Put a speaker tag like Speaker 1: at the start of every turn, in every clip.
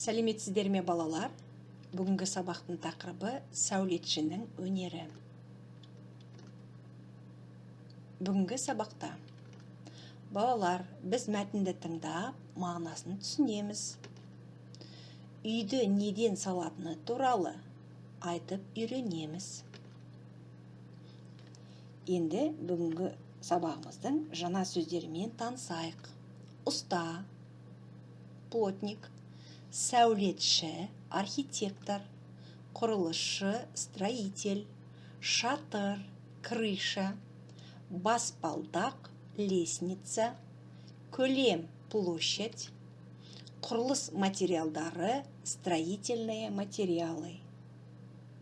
Speaker 1: Сәлеметсіздер ме балалар? Бүгінгі сабақтың тақырыбы сәулетшінің өнері. Бүгінгі сабақта балалар, біз мәтінді тыңдап, мағынасын түсінеміз. Үйді неден салатыны туралы айтып үйренеміз. Енді бүгінгі сабағымыздың жаңа сөздерімен танысайық. Ұста, плотник, сәулетші, архитектор, құрылысшы, строитель, шатыр, крыша, баспалдақ, лестница, көлем, площадь, құрылыс материалдары, строительные материалы.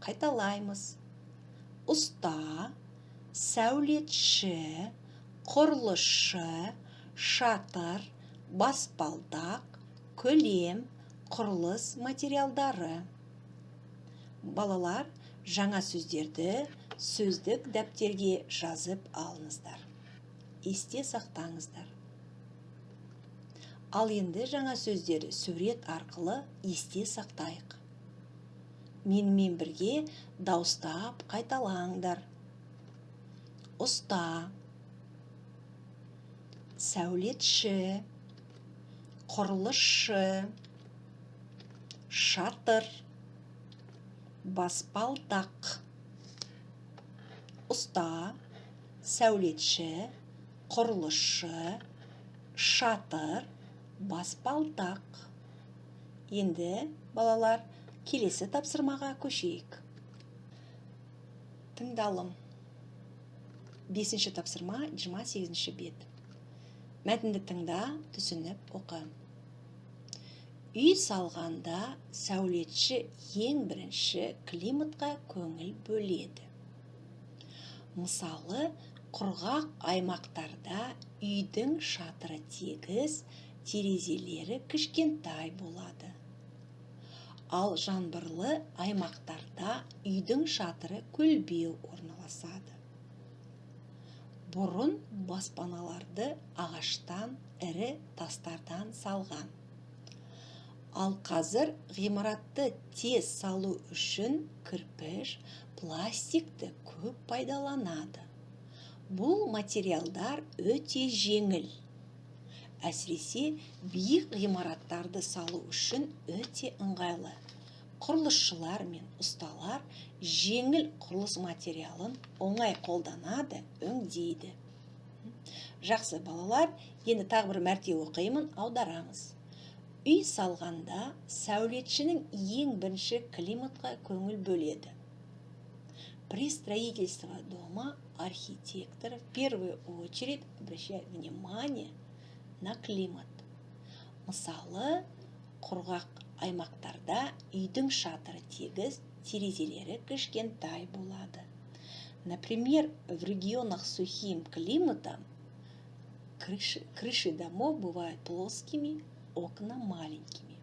Speaker 1: Қайталаймыз. Ұста, сәулетші, құрылысшы, шатыр, баспалдақ, көлем, құрылыс материалдары. Балалар, жаңа сөздерді сөздік дәптерге жазып алыңыздар. Есте сақтаңыздар. Ал енді жаңа сөздері сурет арқылы есте сақтайық. Менімен бірге дауыстап қайталаңдар. Ұста, сәулетші, құрылысшы, шатыр, баспалдақ. Ұста, сәулетші, құрылысшы, шатыр, баспалдақ. Енді балалар, келесі тапсырмаға көшейік. Тыңдалым. 5-ші тапсырма, 28-ші бет. Мәтінді тыңда, түсініп оқы. Үй салғанда сәулетші ең бірінші климатқа көңіл бөледі. Мысалы, құрғақ аймақтарда үйдің шатыры тегіс, терезелері кішкентай болады. Ал жаңбырлы аймақтарда үйдің шатыры көлбеу орналасады. Бұрын баспаналарды ағаштан, ірі тастардан салған. Ал қазір ғимаратты тез салу үшін кірпіш, пластикті көп пайдаланады. Бұл материалдар өте жеңіл. Әсіресе биік ғимараттарды салу үшін өте ыңғайлы. Құрылысшылар мен ұсталар жеңіл құрылыс материалын оңай қолданады, өңдейді. Жақсы балалар, енді тағы бір мәрте оқимын, аударамыз. Үй салғанда сәулетшінің ең бірінші климатқа көңіл бөледі. При строительстве дома архитектор в первую очередь обращает внимание на климат. Мысалы, құрғақ аймақтарда үйдің шатыры тегіс, терезелері кішкентай болады. Например, в регионах с сухим климатом крыши домов бывают плоскими, окна маленькими.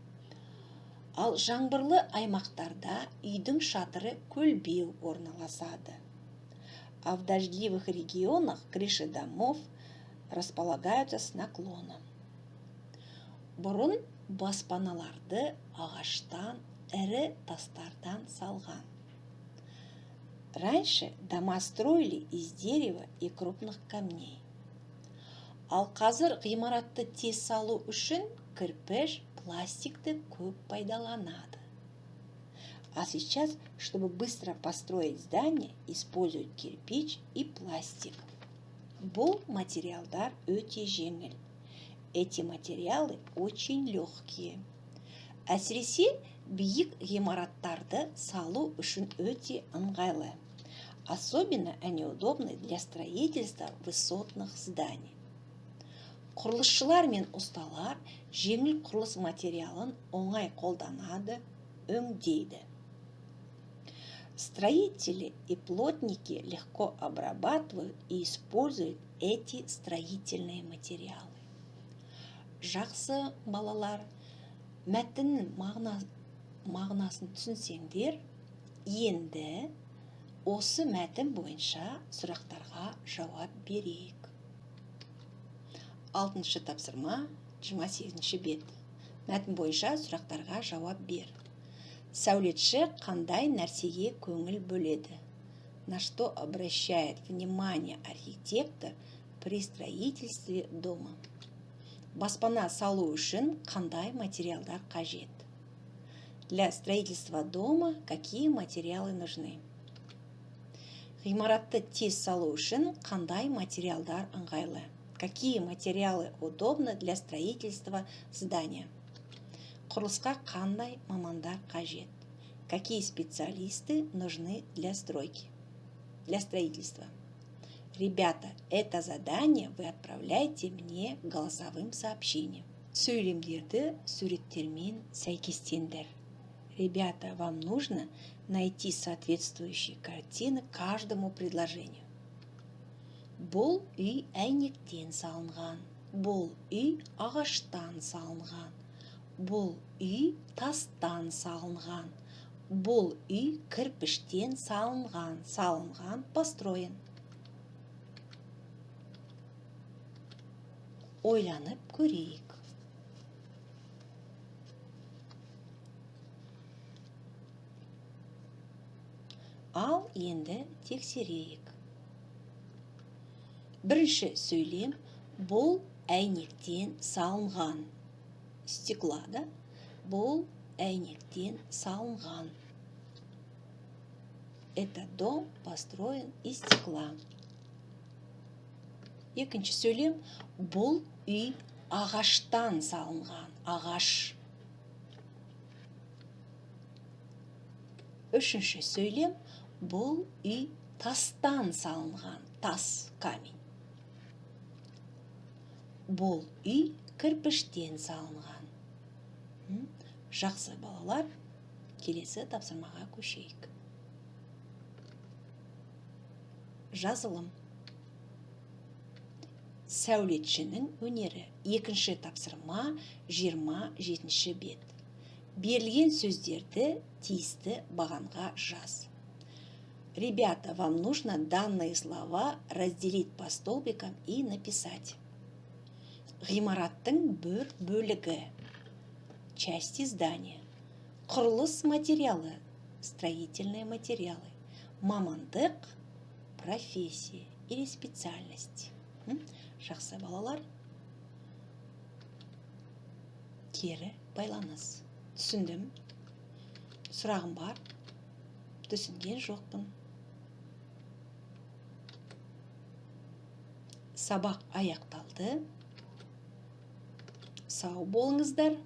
Speaker 1: Ал жаңбырлы аймақтарда үйдің шатыры көлбеу орналасады. А в дождливых регионах крыши домов располагаются с наклоном. Бұрын баспаналарды ағаштан, ірі тастардан салған. Раньше дома строили из дерева и крупных камней. Ал қазір ғимаратты тез салу үшін кірпіш, пластикті көп пайдаланады. А сейчас, чтобы быстро построить здание, используют кирпич и пластик. Бұл материалдар өте жеңіл. Эти материалы очень легкие. Әсіресе биік ғимараттарды салу үшін өте ыңғайлы. Особенно они удобны для строительства высотных зданий. Құрылысшылар мен ұсталар жеңіл құрылыс материалын оңай қолданады, өңдейді. Строители и плотники легко обрабатывают и используют эти строительные материалы. Жақсы балалар, мәтіннің мағынасын түсінсеңдер, енді осы мәтін бойынша сұрақтарға жауап берейік. 6-шы тапсырма, 28-ші бет. Мәтін бойынша сұрақтарға жауап бер. Сәулетші қандай нәрсеге көңіл бөледі? На что обращает внимание архитектор при строительстве дома? Баспана салу үшін қандай материалдар қажет? Для строительства дома какие материалы нужны? Ғимаратты тез салу үшін қандай материалдар ыңғайлы? Какие материалы удобны для строительства здания? Құрылысқа қандай мамандар қажет? Какие специалисты нужны для стройки? Для строительства. Ребята, это задание вы отправляйте мне голосовым сообщением. Сөйлемдерді суреттермен сәйкестендір. Ребята, вам нужно найти соответствующие картины каждому предложению. Бұл үй әйнектен салынған. Бұл үй ағаштан салынған. Бұл үй тастан салынған. Бұл үй кірпіштен салынған. Салынған, построен. Ойланып көрейік. Ал енді тексерейік. Бірінші сөйлем, бұл әйнектен салынған. Стеклада, бұл әйнектен салынған. Этот дом построен из стекла. Екінші сөйлем, бұл үй ағаштан салынған. Ағаш. Үшінші сөйлем, бұл үй тастан салынған. Тас, камень. Бұл үй кірпіштен салынған. Жақсы балалар, келесі тапсырмаға көшейік. Жазылым. Сәулетшінің өнері. Екінші тапсырма 27-ші бет. Берілген сөздерді тиісті бағанға жаз. Ребята, вам нужно данные слова разделить по столбикам и написать. Ғимараттың бір бөлігі. Части здания. Құрылыс материалы. Строительные материалы. Мамандық. Профессия или специальность. Жақсы балалар. Кері байланыс. Түсіндім. Сұрағым бар. Түсінген жоқпын. Сабақ аяқталды. Сау болыңыздар.